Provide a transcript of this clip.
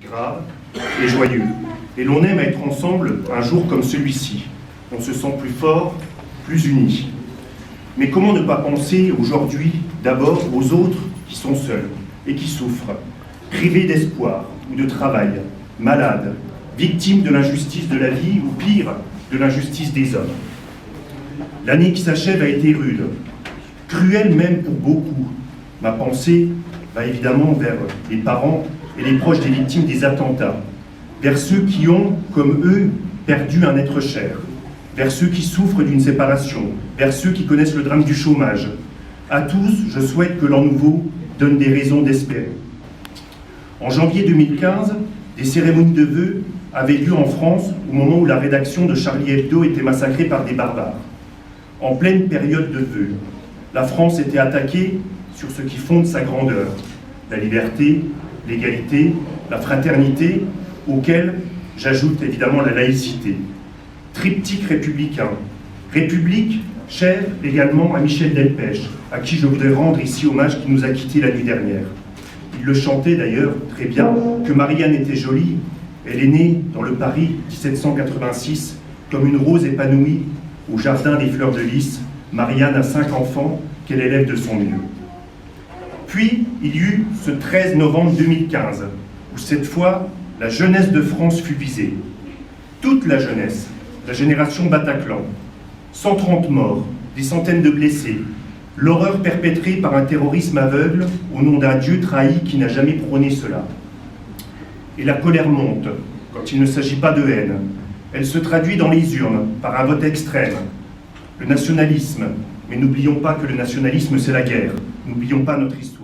grave et joyeux. Et l'on aime être ensemble un jour comme celui-ci. On se sent plus fort, plus unis. Mais comment ne pas penser aujourd'hui d'abord aux autres qui sont seuls et qui souffrent, privés d'espoir ou de travail, malades, victimes de l'injustice de la vie ou pire, de l'injustice des hommes. L'année qui s'achève a été rude, cruelle même pour beaucoup. Ma pensée va évidemment vers les parents et les proches des victimes des attentats, vers ceux qui ont, comme eux, perdu un être cher, vers ceux qui souffrent d'une séparation, vers ceux qui connaissent le drame du chômage. À tous, je souhaite que l'an nouveau donne des raisons d'espérer. En janvier 2015, des cérémonies de vœux avaient lieu en France au moment où la rédaction de Charlie Hebdo était massacrée par des barbares. En pleine période de vœux, la France était attaquée sur ce qui fonde sa grandeur, la liberté, l'égalité, la fraternité, auquel j'ajoute évidemment la laïcité. Triptyque républicain, République chère également à Michel Delpech, à qui je voudrais rendre ici hommage, qui nous a quittés la nuit dernière. Il le chantait d'ailleurs très bien, que Marianne était jolie. Elle est née dans le Paris 1786 comme une rose épanouie au jardin des fleurs de lys. Marianne a 5 enfants qu'elle élève de son mieux. Puis il y eut ce 13 novembre 2015, où cette fois la jeunesse de France fut visée. Toute la jeunesse, la génération Bataclan, 130 morts, des centaines de blessés, l'horreur perpétrée par un terrorisme aveugle au nom d'un Dieu trahi qui n'a jamais prôné cela. Et la colère monte quand il ne s'agit pas de haine. Elle se traduit dans les urnes par un vote extrême. Le nationalisme, mais n'oublions pas que le nationalisme c'est la guerre. N'oublions pas notre histoire.